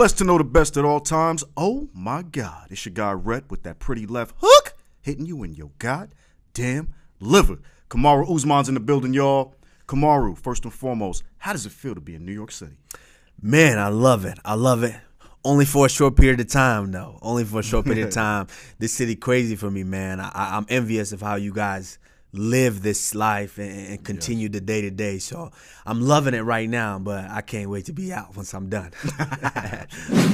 blessed to know the best at all times. Oh my God, it's your guy Rhett with that pretty left hook hitting you in your goddamn liver. Kamaru Usman's in the building, y'all. Kamaru, first and foremost, how does it feel to be in New York City? Man, I love it. I love it. Only for a short period of time, though. Only for a short period of time. This city crazy for me, man. I'm envious of how you guys live this life and continue the day-to-day. So I'm loving it right now, but I can't wait to be out once I'm done.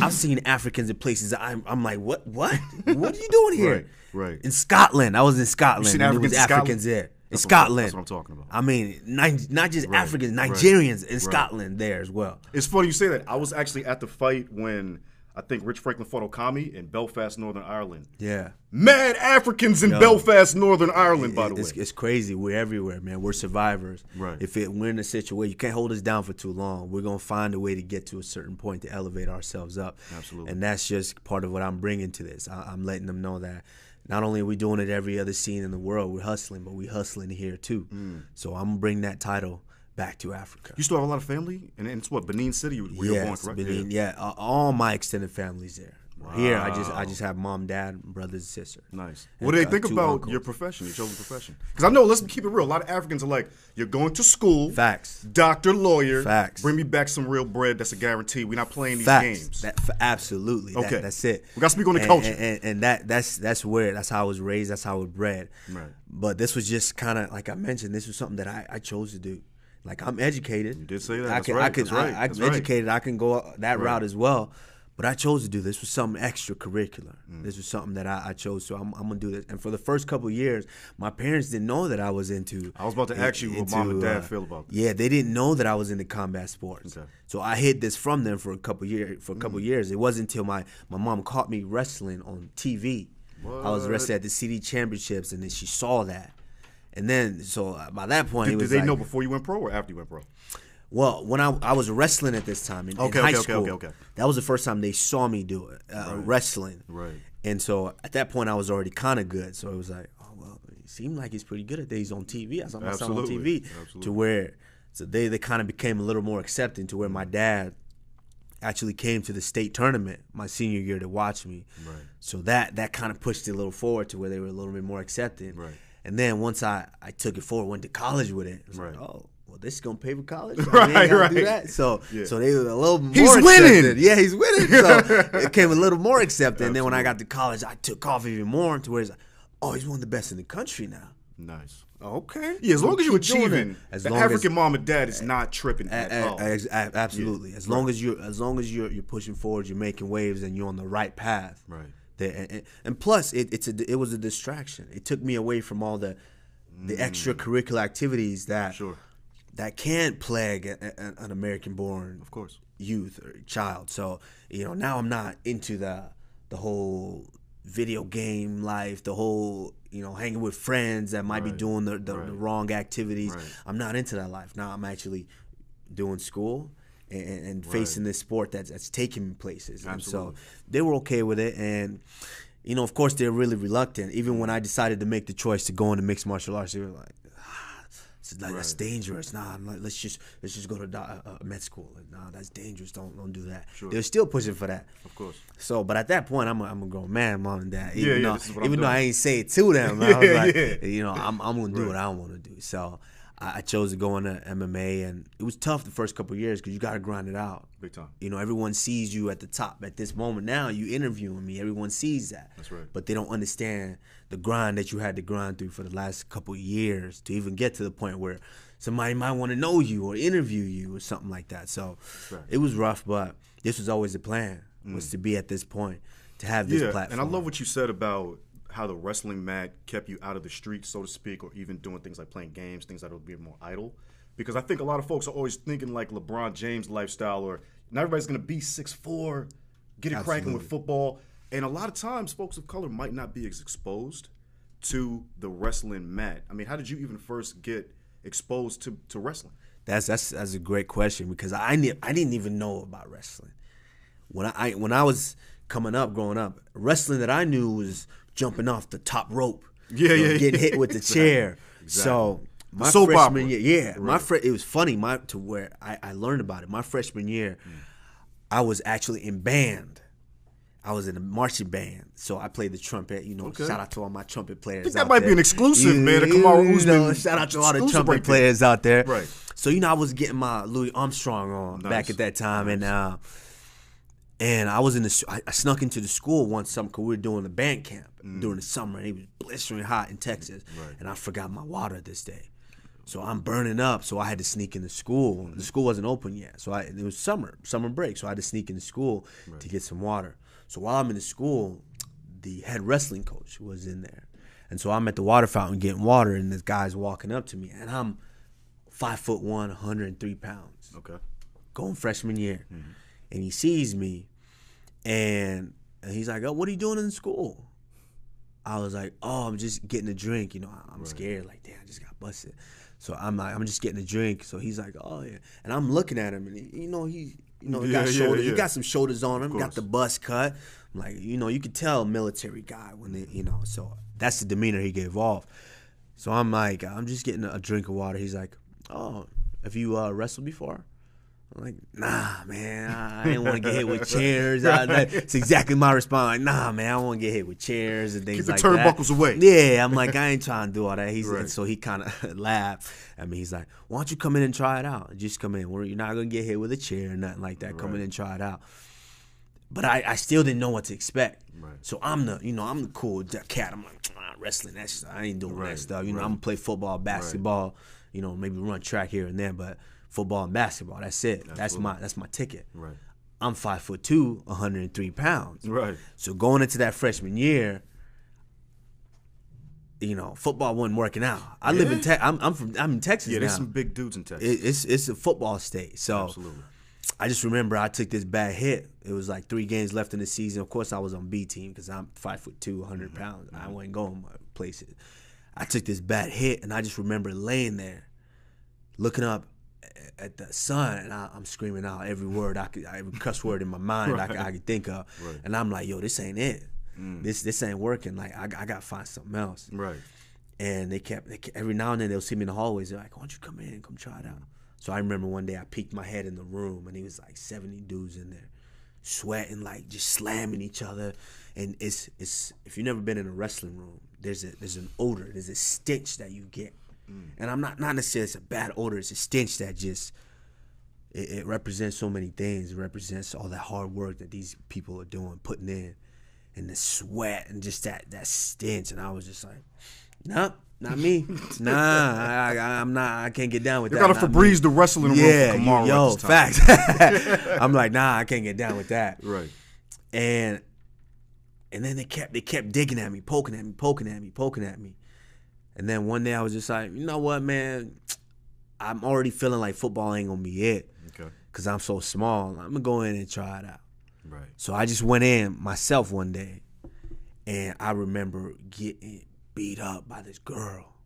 I've seen Africans in places I'm like, what? What are you doing here? Right. In Scotland. I was in Scotland. You seen and Africans there was Africans there. In Scotland. That's what I'm talking about. I mean, not just Africans, Nigerians in Scotland there as well. It's funny you say that. I was actually at the fight when I think Rich Franklin fought Okami in Belfast, Northern Ireland. Yeah. Mad Africans in Belfast, Northern Ireland, by the way. It's crazy. We're everywhere, man. We're survivors. Right. We're in a situation, you can't hold us down for too long. We're going to find a way to get to a certain point to elevate ourselves up. Absolutely. And that's just part of what I'm bringing to this. I'm letting them know that not only are we doing it every other scene in the world, we're hustling, but we're hustling here too. So I'm going to bring that title back to Africa. You still have a lot of family? And it's what, Benin City where you're born, correct? Benin, yeah. All my extended family's there. Wow. Here, I just have mom, dad, brothers, and sister. Nice. What do they think about uncles. Your profession, your chosen profession? Because I know, let's keep it real, a lot of Africans are like, you're going to school. Facts. Doctor, lawyer. Facts. Bring me back some real bread. That's a guarantee. We're not playing these Facts. games. Absolutely. Okay. That's it. We got to speak on the culture. And that's how I was raised. That's how I was bred. Right. But this was just kind of, like I mentioned, this was something that I chose to do. Like, I'm educated. You did say that. I'm educated. I can go that route as well. But I chose to do this. Was something extracurricular. This was something that I chose to. I'm going to do this. And for the first couple of years, my parents didn't know that I was into. I was about to ask you what mom and dad feel about this. Yeah, they didn't know that I was into combat sports. Okay. So I hid this from them for a couple years. It wasn't until my mom caught me wrestling on TV. What? I was wrestling at the city championships, and then she saw that. And then, so by that point, did they know before you went pro or after you went pro? Well, when I was wrestling at this time in high school, that was the first time they saw me do it, wrestling. Right. And so at that point, I was already kind of good. So it was like, oh, well, it seemed like he's pretty good at that. He's on TV. I saw myself on TV. Absolutely. To where, so they kind of became a little more accepting to where my dad actually came to the state tournament my senior year to watch me. Right. So that kind of pushed it a little forward to where they were a little bit more accepting. Right. And then once I took it forward, went to college with it, it was right. like, oh, well, this is going to pay for college? Right. Do that? So they were a little more He's accepted. winning. Yeah, he's winning. So it came a little more accepted. And then when I got to college, I took off even more to where it's like, oh, he's one of the best in the country now. Nice. Okay. Yeah, as long as you're achieving, as the long African mom and dad is not tripping at all. Absolutely. Yeah. As long as you're pushing forward, you're making waves, and you're on the right path. Right. And plus, it was a distraction. It took me away from all the extracurricular activities that can plague an American-born of course youth or child. So now I'm not into the whole video game life, the whole hanging with friends that might be doing the wrong activities. Right. I'm not into that life. Now I'm actually doing school and facing this sport that's taking me places. Absolutely. And so they were okay with it. And of course, they're really reluctant. Even when I decided to make the choice to go into mixed martial arts, they were like, that's dangerous. Nah, let's just go to med school. Nah, that's dangerous. Don't do that. Sure. They're still pushing for that. Of course. So, but at that point, I'm a grown man, mom and dad. Even though I ain't say it to them, I was like, I'm gonna do what I want to do. So I chose to go into MMA, and it was tough the first couple of years because you got to grind it out. Big time. Everyone sees you at the top at this moment. Now you interviewing me, everyone sees that. That's right. But they don't understand the grind that you had to grind through for the last couple of years to even get to the point where somebody might want to know you or interview you or something like that. So It was rough, but this was always the plan, was to be at this point, to have this platform. And I love what you said about how the wrestling mat kept you out of the streets, so to speak, or even doing things like playing games, things that would be more idle. Because I think a lot of folks are always thinking like LeBron James lifestyle, or not everybody's going to be 6'4", get it cranking with football. And a lot of times, folks of color might not be as exposed to the wrestling mat. I mean, how did you even first get exposed to wrestling? That's a great question, because I didn't even know about wrestling. When I was growing up, wrestling that I knew was jumping off the top rope, getting hit with the chair. Exactly. So my soap freshman opera. year, it was funny to where I learned about it. My freshman year, I was actually in band. I was in a marching band, so I played the trumpet. Shout out to all my trumpet players. I think that might be an exclusive, man. The Kamaru Usman. Shout out to all the trumpet players out there. Right. So I was getting my Louis Armstrong on back at that time, and I was I snuck into the school one summer because we were doing the band camp during the summer, and it was blistering hot in Texas, and I forgot my water this day. So I'm burning up, so I had to sneak into school. The school wasn't open yet, so it was summer break, so I had to sneak into school to get some water. So while I'm in the school, the head wrestling coach was in there. And so I'm at the water fountain getting water, and this guy's walking up to me, and I'm 5'1", 103 pounds. Okay. Going freshman year. Mm-hmm. And he sees me, and he's like, "Oh, what are you doing in school?" I was like, "Oh, I'm just getting a drink." I'm scared. Like, damn, I just got busted. So I'm like, I'm just getting a drink. So he's like, "Oh yeah," and I'm looking at him, and he got shoulders. He got some shoulders on him. Got the bust cut. I'm like, you could tell military guy when they, So that's the demeanor he gave off. So I'm like, I'm just getting a drink of water. He's like, "Oh, have you wrestled before?" I'm like, "Nah, man, I didn't want to get hit with chairs." That's exactly my response. Like, "Nah, man, I don't want to get hit with chairs and things like that." Keep the turnbuckles away. Yeah, I'm like, I ain't trying to do all that. And so he kind of laughed. He's like, "Why don't you come in and try it out? Just come in. You're not gonna get hit with a chair or nothing like that. Come in and try it out." But I still didn't know what to expect. Right. So I'm the cool cat. I'm like, wrestling, that stuff. I ain't doing that stuff. I'm gonna play football, basketball. Maybe run track here and there, but football and basketball. That's it. Absolutely. That's my ticket. Right. I'm 5'2", 103 pounds. Right. So going into that freshman year, football wasn't working out. I live in I'm in Texas now. Yeah, there's some big dudes in Texas. It's a football state. So absolutely. I just remember I took this bad hit. It was like 3 games left in the season. Of course, I was on B team because I'm 5'2", 100 pounds. I wasn't going places. I took this bad hit, and I just remember laying there, looking up at the sun, and I'm screaming out every word every cuss word in my mind I could think of, and I'm like, "Yo, this ain't it. This ain't working. Like I gotta find something else." Right. And they kept every now and then they'll see me in the hallways. They're like, "Why don't you come in and come try it out?" So I remember one day I peeked my head in the room, and he was like 70 dudes in there, sweating, like just slamming each other. And it's if you've never been in a wrestling room, there's an odor, there's a stench that you get. And I'm not necessarily it's a bad odor, it's a stench that just it represents so many things. It represents all that hard work that these people are doing, putting in, and the sweat and just that stench. And I was just like, "Nope, not me. Nah, I'm not. I can't get down with that." You gotta Febreze the wrestling room for Kamaru. Yo, facts. I'm like, "Nah, I can't get down with that." Right. And then they kept digging at me, poking at me. And then one day I was just like, "You know what, man? I'm already feeling like football ain't gonna be it. Okay. Cause I'm so small. I'm gonna go in and try it out." Right. So I just went in myself one day, and I remember getting beat up by this girl.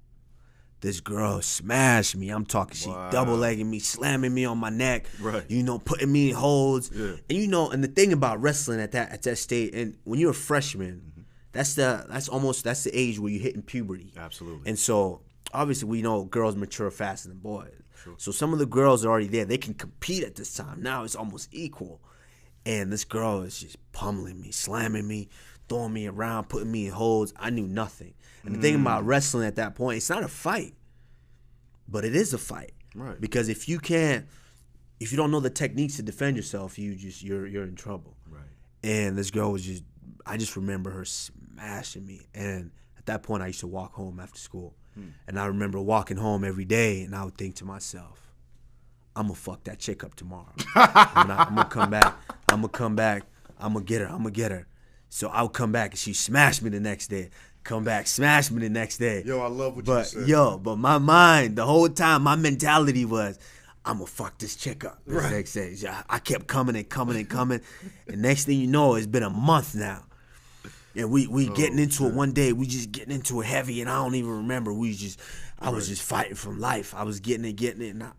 This girl smashed me. I'm talking, she double-legging me, slamming me on my neck, right. Putting me in holds. Yeah. And and the thing about wrestling at that stage, and when you're a freshman, that's the age where you're hitting puberty. Absolutely. And so obviously we know girls mature faster than boys. Sure. So some of the girls are already there. They can compete at this time. Now it's almost equal. And this girl is just pummeling me, slamming me, throwing me around, putting me in holds. I knew nothing. And the thing about wrestling at that point, it's not a fight, but it is a fight. Right. Because if you don't know the techniques to defend yourself, you're in trouble. Right. And this girl was I just remember her smashing me. And at that point, I used to walk home after school. And I remember walking home every day, and I would think to myself, "I'm going to fuck that chick up tomorrow. I'm going to come back. I'm going to get her. So I would come back, and she smashed me the next day. Come back, smash me the next day. Yo, I love what you said. But my mind, the whole time, my mentality was, I'm going to fuck this chick up. The next day. I kept coming. And next thing you know, it's been a month now. And we getting into it one day. We just getting into it heavy, and I don't even remember. I was just fighting from life. I was getting it, and I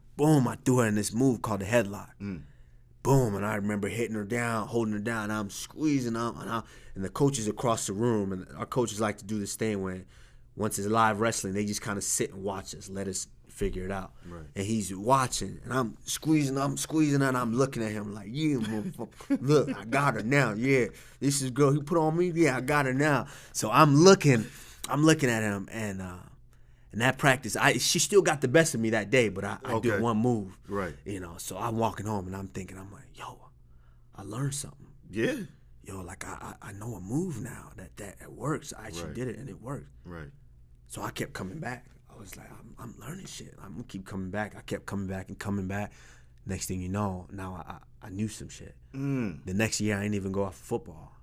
threw her in this move called the headlock. Boom, and I remember hitting her down, holding her down, and I'm squeezing her, and the coaches across the room, and our coaches like to do this thing when once it's live wrestling, they just kind of sit and watch us, let us figure it out. Right. And he's watching, and I'm squeezing, and I'm looking at him like, yeah, motherfucker, look, I got her now. Yeah, this is girl he put on me. Yeah, I got her now. So I'm looking at him, and that practice, she still got the best of me that day, but I did one move. Right. You know, so I'm walking home, and I'm thinking, I'm like, yo, I learned something. Yeah. Yo, like I know a move now that works. I actually did it, and it worked. Right. So I kept coming back. I was like, I'm learning shit. I'm gonna keep coming back. I kept coming back and coming back. Next thing you know, now I knew some shit. The next year, I didn't even go out for football.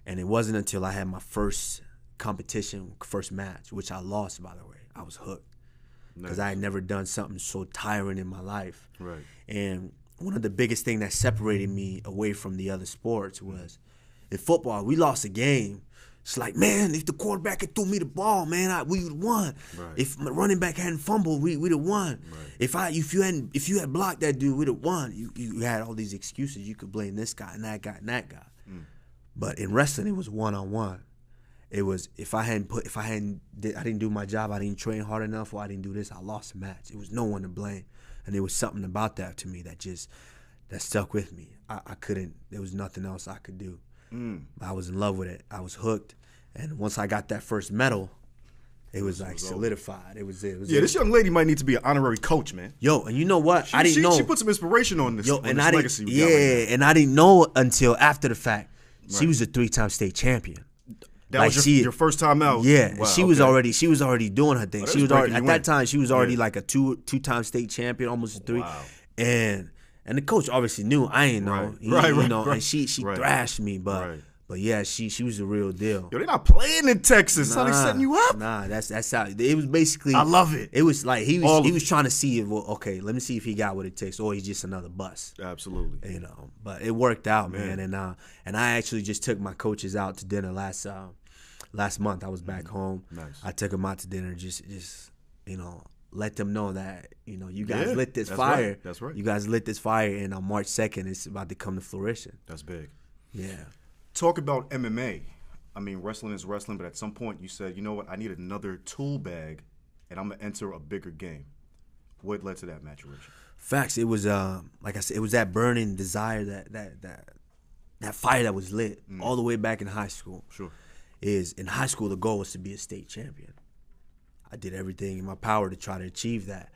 And it wasn't until I had my first competition, first match, which I lost, by the way. I was hooked. Because I had never done something so tiring in my life. Right. And one of the biggest things that separated me away from the other sports was in football, we lost a game. It's like, man, if the quarterback had threw me the ball, man, we would have won. Right. If my running back hadn't fumbled, we'd have won. Right. If you had blocked that dude, we'd have won. You had all these excuses. You could blame this guy and that guy and that guy. But in wrestling, it was one-on-one. It was I didn't do my job, I didn't train hard enough, or I didn't do this, I lost the match. It was no one to blame. And there was something about that to me that stuck with me. I couldn't, there was nothing else I could do. I was in love with it. I was hooked. And once I got that first medal, it was like solidified. It was this young lady might need to be an honorary coach, man. Yo, and you know what? I didn't know. She put some inspiration on this. Yo, and this legacy. And I didn't know until after the fact. She was a 3-time state champion. That was your first time out. Yeah, wow, she was already doing her thing. She was already at that time. She was already Yeah. like a two-time state champion, almost a 3. Wow. And the coach obviously knew. I ain't know. Right. And she thrashed me, but yeah, she was the real deal. Yo, they're not playing in Texas. How they setting you up? Nah, that's how it was basically. I love it. It was like he was trying to see if let me see if he got what it takes, or he's just another bust. Absolutely. You know, but it worked out, man. And I actually just took my coaches out to dinner last month. I was back home. Nice. I took them out to dinner, just let them know that you guys lit this that's fire. Right. That's right. You guys lit this fire, and on March 2nd, it's about to come to fruition. That's big. Yeah. Talk about MMA. I mean, wrestling is wrestling, but at some point you said, you know what, I need another tool bag, and I'm gonna enter a bigger game. What led to that maturation? Facts. It was like I said, it was that burning desire, that fire that was lit all the way back in high school. Sure. In high school, the goal was to be a state champion. I did everything in my power to try to achieve that.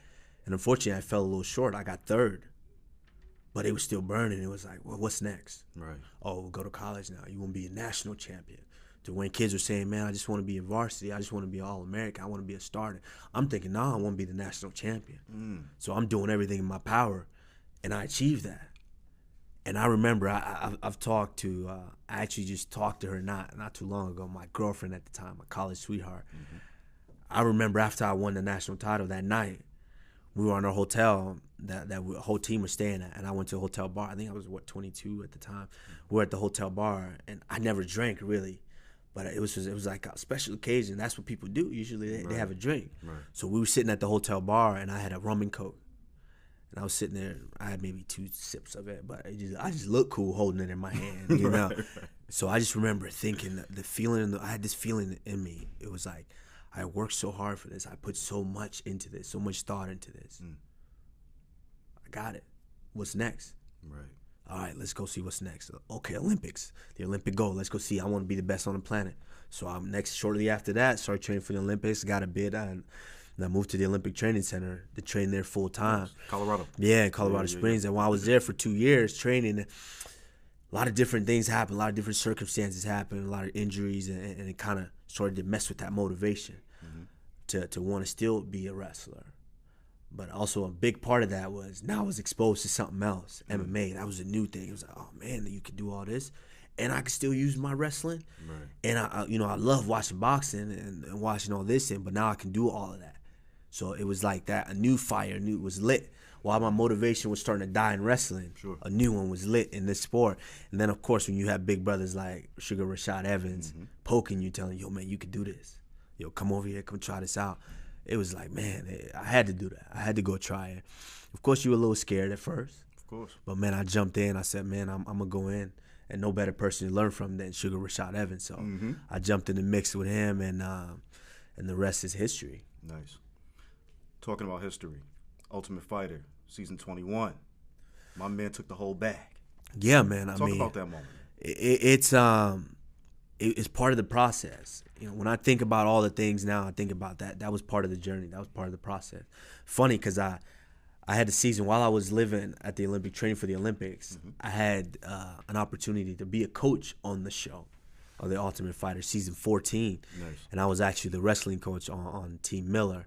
And unfortunately, I fell a little short. I got 3rd. But it was still burning. It was like, well, what's next? Right. Oh, we'll go to college now. You want to be a national champion. To when kids are saying, man, I just want to be in varsity. I just want to be All-American. I want to be a starter. I'm thinking, no, I want to be the national champion. So I'm doing everything in my power, and I achieved that. And I remember I've talked to, I actually just talked to her not too long ago, my girlfriend at the time, my college sweetheart. I remember after I won the national title that night, we were on our hotel that the whole team was staying at, and I went to a hotel bar. I think I was 22 at the time. We were at the hotel bar, and I never drank really, but it was like a special occasion. That's what people do. Usually they have a drink. Right. So we were sitting at the hotel bar, and I had a rum and coke, and I was sitting there. I had maybe 2 sips of it, but I just looked cool holding it in my hand, you know. So I just remember thinking the feeling. I had this feeling in me. It was like, I worked so hard for this. I put so much into this, so much thought into this. I got it. What's next? Right. All right, let's go see what's next. Okay, Olympics. The Olympic goal. Let's go see. I want to be the best on the planet. So I'm shortly after that, started training for the Olympics, got a bid, and I moved to the Olympic Training Center to train there full time. Colorado. Yeah, in Colorado Springs. And while I was there for 2 years training, a lot of different things happened, a lot of different circumstances happened, a lot of injuries, and it kind of started to mess with that motivation to want to still be a wrestler. But also a big part of that was now I was exposed to something else, MMA. That was a new thing. It was like, oh man, you could do all this, and I could still use my wrestling. Right. And I love watching boxing and watching all this, but now I can do all of that. So it was like that. A new fire, was lit. While my motivation was starting to die in wrestling, a new one was lit in this sport. And then of course when you have big brothers like Sugar Rashad Evans poking you, telling you, yo man, you could do this. Yo, come over here, come try this out. It was like, man, I had to do that. I had to go try it. Of course, you were a little scared at first. Of course. But, man, I jumped in. I said, man, I'm going to go in. And no better person to learn from than Sugar Rashad Evans. So I jumped in the mix with him, and the rest is history. Nice. Talking about history, Ultimate Fighter, season 21. My man took the whole bag. Yeah, man. Talk about that moment. It's part of the process. You know, when I think about all the things now, I think about that. That was part of the journey. That was part of the process. Funny, because I had the season while I was living at the Olympic, training for the Olympics. I had an opportunity to be a coach on the show of the Ultimate Fighter, season 14. Nice. And I was actually the wrestling coach on Team Miller.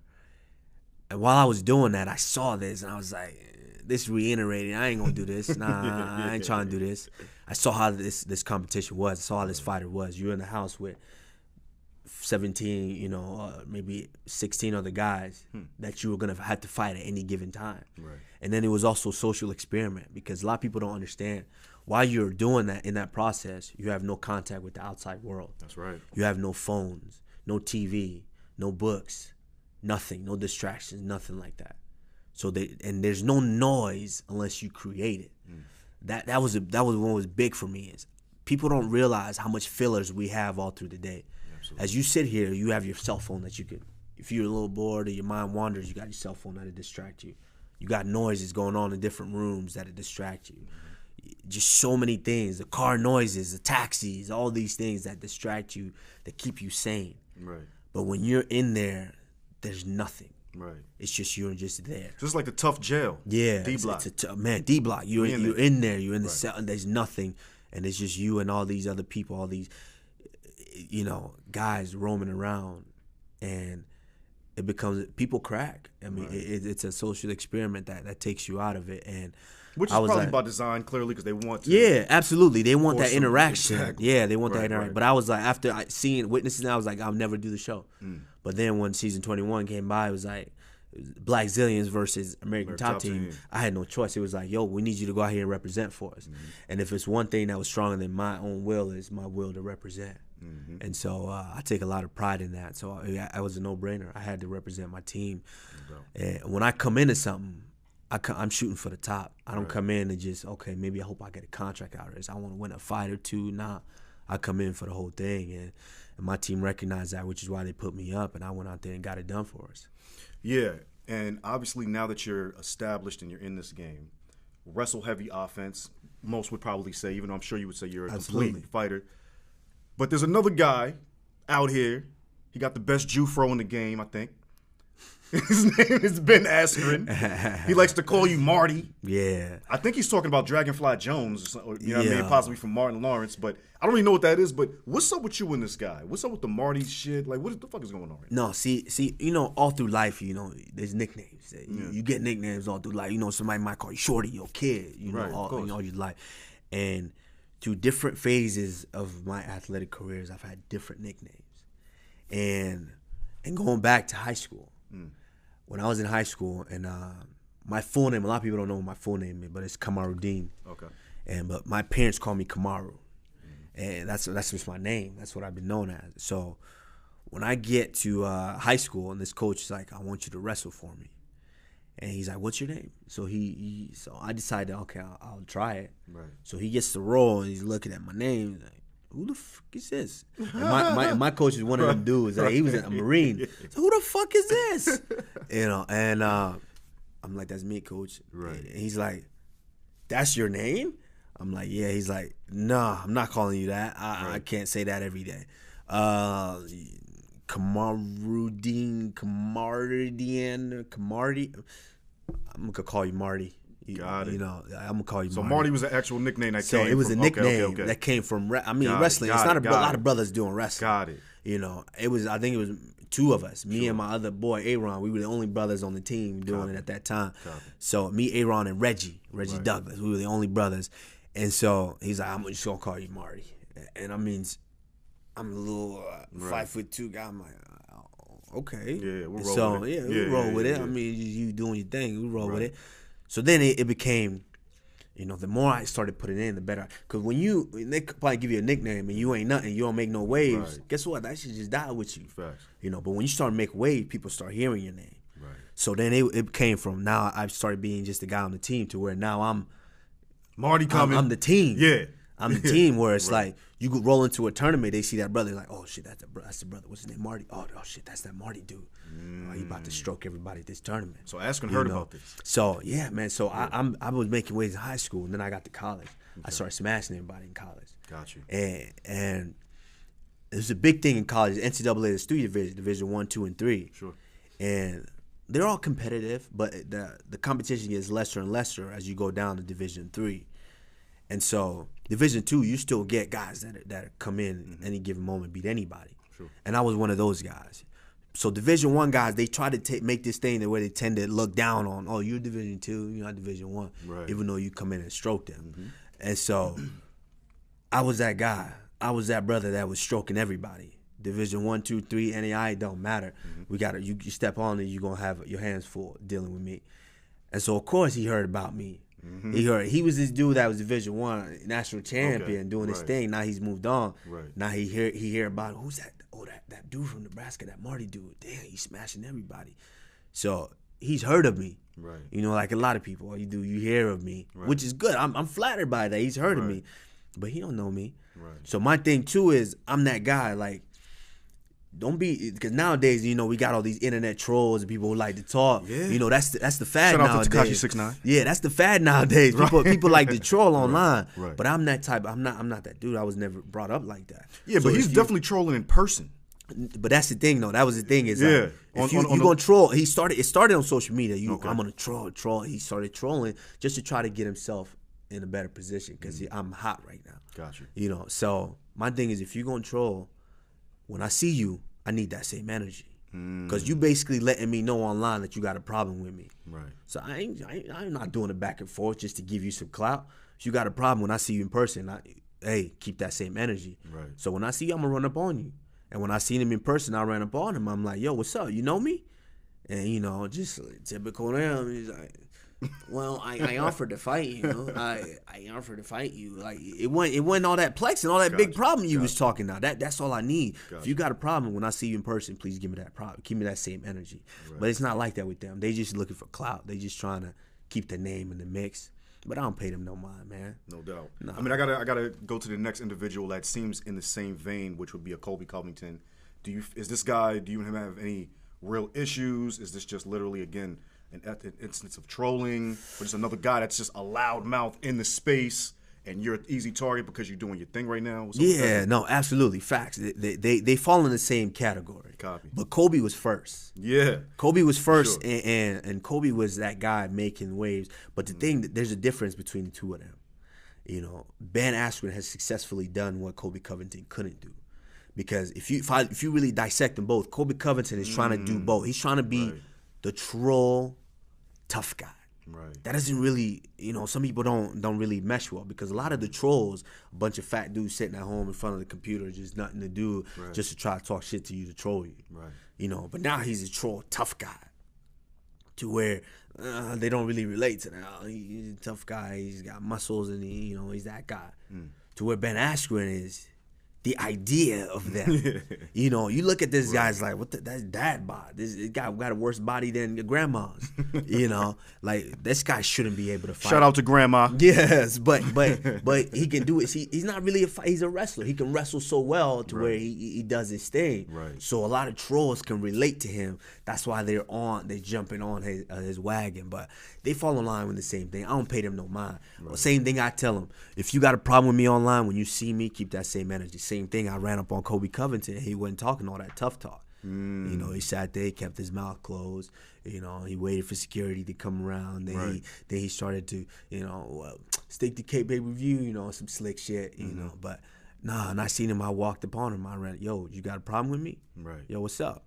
And while I was doing that, I saw this, and I was like, this reiterating, I ain't gonna do this. Nah, I ain't trying to do this. I saw how this competition was. I saw how this fighter was. You're in the house with 17, maybe 16 other guys that you were gonna have to fight at any given time. Right. And then it was also a social experiment, because a lot of people don't understand while you're doing that, in that process, you have no contact with the outside world. That's right. You have no phones, no TV, no books, nothing, no distractions, nothing like that. So and there's no noise unless you create it. That was what was big for me, is people don't realize how much fillers we have all through the day. Absolutely. As you sit here, you have your cell phone that you could, if you're a little bored or your mind wanders, you got your cell phone that'll distract you. You got noises going on in different rooms that'll distract you. Just so many things, the car noises, the taxis, all these things that distract you, that keep you sane. Right. But when you're in there, there's nothing. Right. It's just you're just there. Just like the tough jail. Yeah. D-block. Man, D-block. You're in there. You're in the right. cell, and there's nothing. And it's just you and all these other people, all these, guys roaming around. And it becomes, people crack. I mean, right. It's a social experiment that takes you out of it. And which is probably by design, clearly, because they want to. Yeah, absolutely. They want that interaction. Exactly. Yeah, they want that interaction. Right. But I was like, after witnessing that, I was like, I'll never do the show. But then when season 21 came by, it was like Black Zillions versus American Top Team. I had no choice. It was like, yo, we need you to go out here and represent for us. And if it's one thing that was stronger than my own will, is my will to represent. And so I take a lot of pride in that. So I was a no-brainer. I had to represent my team. And when I come into something, I'm shooting for the top. I don't come in and just, okay, maybe I hope I get a contract out of this. I want to win a fight or two. Nah, I come in for the whole thing. And my team recognized that, which is why they put me up, and I went out there and got it done for us. Yeah, and obviously now that you're established and you're in this game, wrestle-heavy offense, most would probably say, even though I'm sure you would say you're a complete fighter. But there's another guy out here. He got the best Jufro in the game, I think. His name is Ben Askren. He likes to call you Marty. Yeah. I think he's talking about Dragonfly Jones, or, what I mean, possibly from Martin Lawrence. But I don't really know what that is. But what's up with you and this guy? What's up with the Marty shit? Like, what the fuck is going on right now? No, see, all through life, there's nicknames. You get nicknames all through life. Somebody might call you Shorty or Kid, all your life. And through different phases of my athletic careers, I've had different nicknames. And going back to high school, when I was in high school, and my full name, a lot of people don't know what my full name is, but it's Kamaru. Okay. But my parents call me Kamaru. And that's just my name. That's what I've been known as. So when I get to high school, and this coach is like, I want you to wrestle for me. And he's like, what's your name? So so I decided, okay, I'll try it. Right. So he gets the role, and he's looking at my name. He's like, who the fuck is this? And my coach is one of them dudes. Like, he was a Marine. So who the fuck is this? And I'm like, that's me, coach. Right. And he's like, that's your name? I'm like, yeah. He's like, nah, I'm not calling you that. I can't say that every day. Kamaruddin, Kamardi. I'm going to call you Marty. Got it. I'm gonna call you. So Marty. Marty was an actual nickname that came. So it was a nickname that came from. Wrestling. It's not a lot of brothers doing wrestling. Got it. It was. I think it was two of us. Me and my other boy Aaron. We were the only brothers on the team doing it at that time. So me, Aaron, and Reggie Douglas. We were the only brothers. And so he's like, I'm just gonna call you Marty. And I mean, I'm a little 5'2" guy. I'm like, okay. Yeah, we'll roll with it. We roll with it. Yeah. I mean, you doing your thing. We roll with it. So then it became, the more I started putting in, the better. Because when they probably give you a nickname and you ain't nothing, you don't make no waves, guess what? That shit just die with you. Facts. But when you start to make waves, people start hearing your name. Right. So then it came from, now I've started being just a guy on the team, to where now I'm Marty coming. I'm the team. Yeah. I'm the team where it's like you could roll into a tournament, they see that brother, like, oh shit, that's the brother. What's his name? Marty. Oh shit, that's that Marty dude. Oh, he about to stroke everybody at this tournament. So Askren heard about this. So yeah, man. So I was making waves in high school, and then I got to college. Okay. I started smashing everybody in college. Got you. And it was a big thing in college. NCAA, there's 3 divisions: Division 1, 2, and 3. Sure. And they're all competitive, but the competition gets lesser and lesser as you go down to Division 3. And so Division 2, you still get guys that come in any given moment, beat anybody. Sure. And I was one of those guys. So Division 1 guys, they try to make this thing where they tend to look down on, oh, you're Division 2, you're not Division 1, even though you come in and stroke them. And so I was that guy. I was that brother that was stroking everybody. Division 1, 2, 3, NAI, it don't matter. We got you step on and you're gonna have your hands full dealing with me. And so of course he heard about me. He was this dude that was Division 1 national champion doing his thing. Now he's moved on. Now he hear about who's that? Oh, that dude from Nebraska, that Marty dude. Damn, he's smashing everybody. So he's heard of me. You know, like a lot of people, you hear of me, which is good. I'm flattered by that. He's heard of me, but he don't know me. So my thing too is I'm that guy. Like, don't be, because nowadays, you know, we got all these internet trolls and people who like to talk. You know, that's the fad nowadays. Shout out to Tekashi 6ix9ine. Yeah, that's the fad nowadays. People like to troll online. But I'm that type. I'm not that dude. I was never brought up like that. Yeah, so but he's definitely trolling in person. But that's the thing, though. That was the thing is, if you're gonna troll, it started on social media. I'm gonna troll. He started trolling just to try to get himself in a better position because I'm hot right now. Got you. You know, so my thing is, if you're gonna troll, when I see you, I need that same energy. Because you basically letting me know online that you got a problem with me. So I'm not doing it back and forth just to give you some clout. If you got a problem, when I see you in person, hey, keep that same energy. So when I see you, I'm going to run up on you. And when I seen him in person, I ran up on him. I'm like, yo, what's up? You know me? And, you know, just typical him. He's like, well, I offered to fight you. I offered to fight you. Like it wasn't all that plex and all that big problem you was talking now. That's all I need. If you got a problem, when I see you in person, please give me that problem. Give me that same energy. But it's not like that with them. They just looking for clout. They just trying to keep the name in the mix. But I don't pay them no mind, man. No doubt. Nah. I mean, I gotta go to the next individual that seems in the same vein, which would be a Colby Covington. Is this guy? Do you have any real issues? Is this just literally again an instance of trolling, or just another guy that's just a loud mouth in the space, and you're an easy target because you're doing your thing right now? Yeah, no, absolutely, facts. They fall in the same category. Copy. But Kobe was first. Yeah, Kobe was first, sure. and Kobe was that guy making waves. But the thing, there's a difference between the two of them. You know, Ben Askren has successfully done what Colby Covington couldn't do. Because if you really dissect them both, Colby Covington is trying to do both. He's trying to be the troll tough guy. That doesn't really, you know, some people don't really mesh well, because a lot of the trolls, a bunch of fat dudes sitting at home in front of the computer, just nothing to do, just to try to talk shit to you, to troll you. You know, but now he's a troll tough guy, to where they don't really relate to that. He's a tough guy. He's got muscles, and he's that guy. To where Ben Askren is the idea of them. You know, you look at this guy's like, that's dad bod. This guy got a worse body than your grandma's. You know, like, this guy shouldn't be able to fight. Shout out to grandma. Yes, but he can do it. He's not really a fight. He's a wrestler. He can wrestle so well to where he does his thing. So a lot of trolls can relate to him. That's why they're jumping on his wagon. But they fall in line with the same thing. I don't pay them no mind. Same thing I tell them. If you got a problem with me online, when you see me, keep that same energy. Same thing. I ran up on Colby Covington. He wasn't talking all that tough talk. You know, he sat there, he kept his mouth closed. You know, he waited for security to come around. Then he started to, stick to pay-per-view, some slick shit, you know. But nah, and I seen him. I walked upon him. I ran, yo, you got a problem with me? Yo, what's up?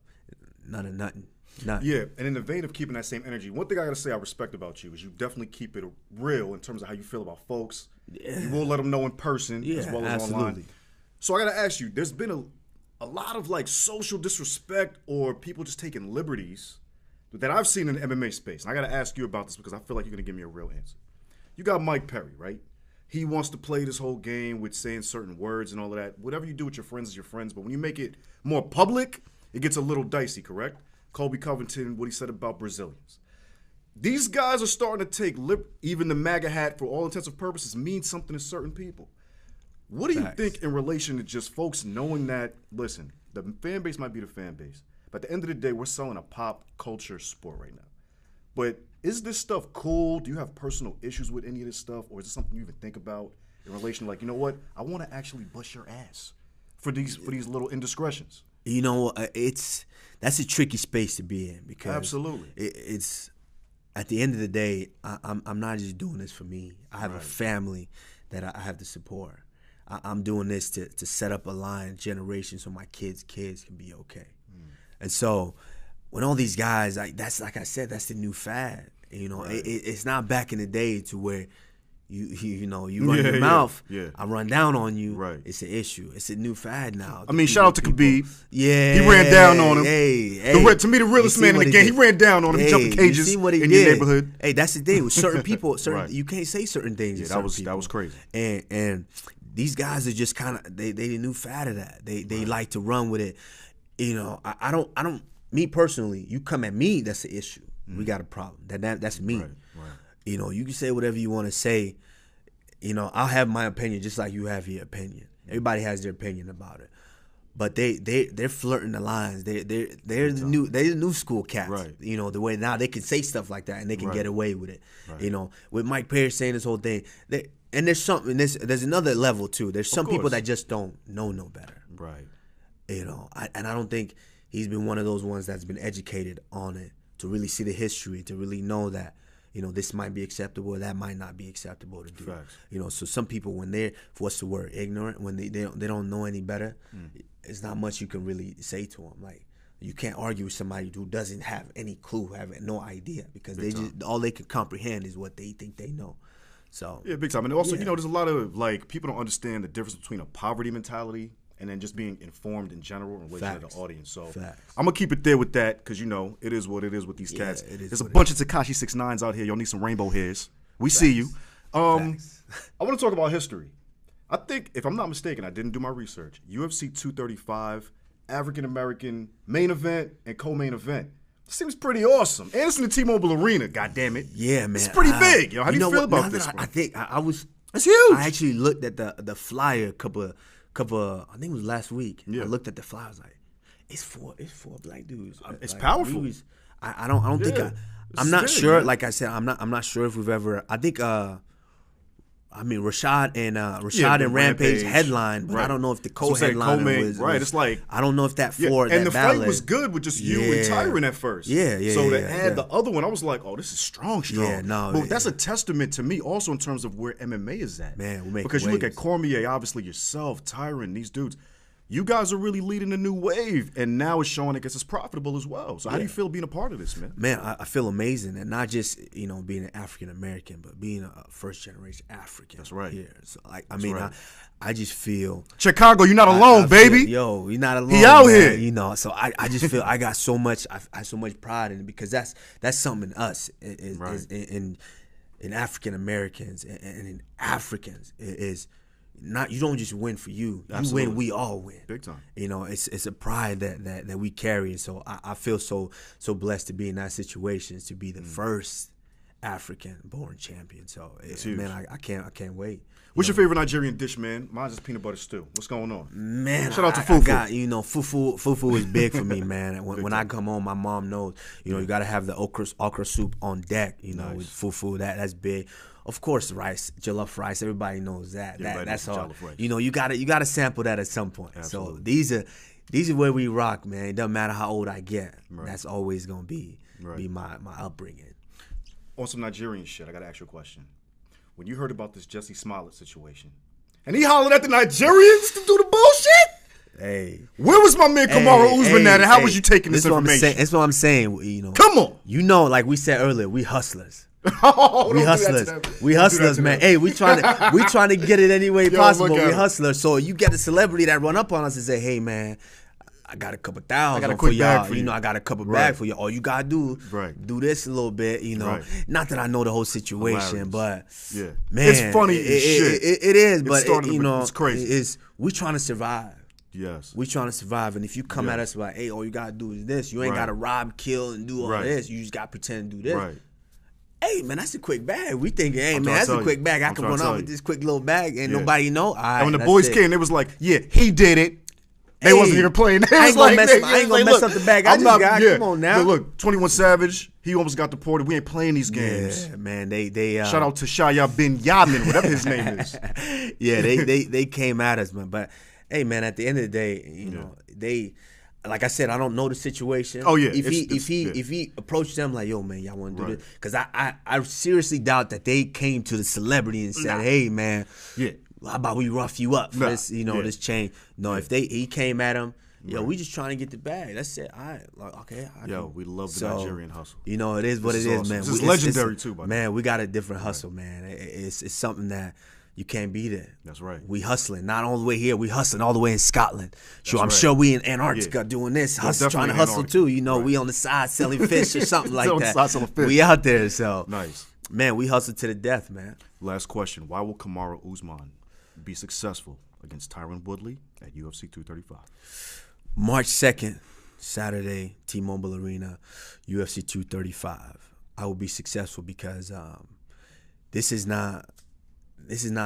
Nothing. Yeah, and in the vein of keeping that same energy, one thing I gotta say I respect about you is you definitely keep it real in terms of how you feel about folks. You will let them know in person as well as online. So I gotta ask you, there's been a lot of like social disrespect or people just taking liberties that I've seen in the MMA space. And I gotta ask you about this because I feel like you're gonna give me a real answer. You got Mike Perry, right? He wants to play this whole game with saying certain words and all of that. Whatever you do with your friends is your friends, but when you make it more public, it gets a little dicey, correct? Colby Covington, what he said about Brazilians. These guys are starting to take even the MAGA hat, for all intents and purposes, means something to certain people. What do you think in relation to just folks knowing that, listen, the fan base might be the fan base, but at the end of the day, we're selling a pop culture sport right now. But is this stuff cool? Do you have personal issues with any of this stuff? Or is it something you even think about in relation to, like, you know what? I want to actually bust your ass for these little indiscretions. You know, that's a tricky space to be in because absolutely, it's at the end of the day, I'm not just doing this for me. I have a family that I have to support. I'm doing this to set up a line generation so my kids can be okay. And so when all these guys, that's like I said, that's the new fad. You know, it's not back in the day to where you run your mouth, I run down on you. Right. It's an issue. It's a new fad now. I mean, shout out to Khabib. Yeah, he ran down on him. To me, the realest man in the game. He ran down on him. He jumped the cages in your neighborhood. Hey, that's the thing with certain people. You can't say certain things. Yeah, that was crazy. And these guys are just kind of they the new fad of that. They like to run with it. You know, I don't. Me personally, you come at me, that's the issue. We got a problem. That's me. Right. You know, you can say whatever you want to say. You know, I'll have my opinion just like you have your opinion. Everybody has their opinion about it. But they're flirting the lines. They're the new school cats. Right. You know, the way now they can say stuff like that and they can get away with it. Right. You know, with Mike Perry saying this whole thing. And there's something. There's another level too. There's some people that just don't know no better. Right. You know, I don't think he's been one of those ones that's been educated on it to really see the history, to really know that, you know, this might be acceptable, that might not be acceptable to do. Facts. You know, so some people, when they're, what's the word, ignorant, when they don't know any better, it's not much you can really say to them. Like, you can't argue with somebody who doesn't have any clue, have no idea, because all they can comprehend is what they think they know. So yeah, big time. And also, you know, there's a lot of, like, people don't understand the difference between a poverty mentality and then just being informed in general in relation to the audience. So I'm going to keep it there with that because, you know, it is what it is with these cats. There's a bunch of Tekashi 6ix9ines out here. Y'all need some rainbow hairs. We see you. I want to talk about history. I think, if I'm not mistaken, I didn't do my research, UFC 235, African-American main event and co-main event. Seems pretty awesome. And it's in the T-Mobile Arena, goddammit. Yeah, man. It's pretty big. Yo, how do you feel about this? I think I was... It's huge. I actually looked at the flyer a couple, I think it was last week. Yeah. I looked at the flyer. I was like, it's four black dudes. It's like, powerful. I don't think I'm not sure. Man. Like I said, I'm not sure if we've ever. I think Rashad and Rampage headline, but I don't know if the co-headliner was right. It's like I don't know if that and the fight was good with just you and Tyron at first. So to add the other one, I was like, oh, this is strong. Yeah, no, but that's a testament to me also in terms of where MMA is at. Man, we're making because you waves. Look at Cormier, obviously yourself, Tyron, these dudes. You guys are really leading a new wave, and now it's showing it it's profitable as well. So how do you feel being a part of this, man? Man, I feel amazing, and not just being an African American, but being a first generation African. That's right. Here, so I just feel Chicago. You're not alone, baby. You're not alone. He out here. You know, so I just feel I got so much. I have so much pride in it because that's something in us in African Americans and in Africans is. Not you don't just win for you. Absolutely. You win, we all win. Big time. You know, it's a pride that we carry. And so I feel so blessed to be in that situation, to be the first African born champion. So man, I can't wait. What's your favorite Nigerian dish, man? Mine's is peanut butter stew. What's going on? Man, shout out to Fufu. Fufu is big for me, man. When I come home, my mom knows. You got to have the okra soup on deck. With Fufu, that's big. Of course, rice, jollof rice. Everybody knows that. That's all. You gotta sample that at some point. Absolutely. So these are where we rock, man. It doesn't matter how old I get. Right. That's always gonna be my upbringing. On some Nigerian shit, I gotta ask you a question. When you heard about this Jesse Smollett situation, and he hollered at the Nigerians to do the bullshit. Hey, where was my man Kamaru Usman at, and how was you taking this information? That's what I'm saying. Come on. Like we said earlier, we hustlers. We hustlers, man. Hey, we trying to get it any way possible. We hustlers. So you get a celebrity that run up on us and say, "Hey, man, I got a couple thousand for y'all. I got a couple bag for you. All you gotta do, do this a little bit. Not that I know the whole situation, but man, it's funny. It is, but it's crazy. We trying to survive. Yes, we trying to survive, and if you come at us like, "Hey, all you gotta do is this," you ain't gotta rob, kill, and do all this. You just gotta pretend to do this. Right. hey, man, that's a quick bag. We thinking, hey, I'm man, that's a trying to quick tell bag. you. I I'm can trying run to off tell with you. this quick little bag. Ain't Yeah. nobody know. All right, And when the that's boys it. came, they was like, yeah, he did it. They Hey, wasn't even playing. They I was ain't gonna like, mess, they- I ain't like, gonna mess look, up the bag. I I'm just not- got. yeah. Come on now. Look, 21 Savage, he almost got deported. We ain't playing these games. Yeah, man. They Shout out to Shaya bin Yamin, whatever his name is. yeah, they came at us, man. But hey, man, at the end of the day, you know, they, like I said, I don't know the situation. Oh, yeah, if it's- if he approached them like, yo, man, y'all want to do Right. this? Because I seriously doubt that they came to the celebrity and said, hey, man, Yeah. how about we rough you up for Nah, this, you know, yeah. this chain? No, if he came at him, yo, we just trying to get the bag. That's it. All right, like, okay. We love the Nigerian hustle. You know, it is what This it is is, awesome. man. This is It's legendary, too, by the way. Man, we got a different hustle, man. It's something that you can't beat it. That's right. We hustling, not all the way here. We hustling all the way in Scotland. Sure, I'm right. sure we in Antarctica doing this, trying to definitely hustle Antarctica. too. You know, we on the side selling fish or something like On the that. side selling fish. We out there, so Nice. man, we hustle to the death, man. Last question. Why will Kamaru Usman be successful against Tyron Woodley at UFC 235? March 2nd, Saturday, T-Mobile Arena, UFC 235. I will be successful because this is not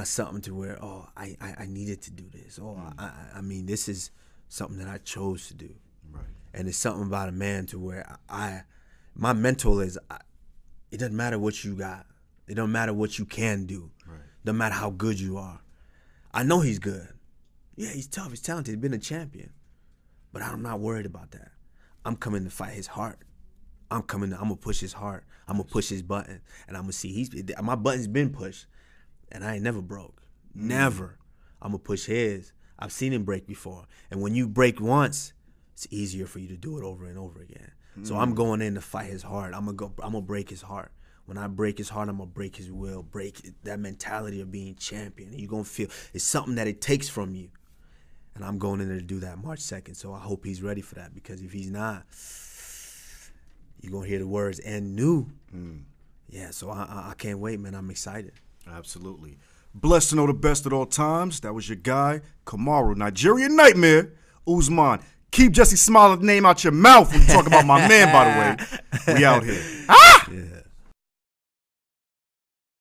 something to where, I needed to do this. I mean, this is something that I chose to do. Right. And it's something about a man to where my mental is, it doesn't matter what you got. It don't matter what you can do. Right. Doesn't matter how good you are. I know he's good. Yeah, he's tough. He's talented. He's been a champion. But I'm not worried about that. I'm coming to fight his heart. I'm going to push his heart. I'm going to push his button. And I'm going to see, my button's been pushed. And I ain't never broke. Never. I'm going to push his. I've seen him break before. And when you break once, it's easier for you to do it over and over again. So I'm going in to fight his heart. I'm going to break his heart. When I break his heart, I'm going to break his will, break that mentality of being champion. And you're going to feel it's something that it takes from you. And I'm going in there to do that March 2nd. So I hope he's ready for that, because if he's not, you're going to hear the words "and new." Yeah, so I can't wait, man. I'm excited. Absolutely. Blessed to know the best at all times. That was your guy, Kamaru, Nigerian Nightmare, Usman. Keep Jesse Smollett name out your mouth when you talk about my man, by the way. We out here. Yeah.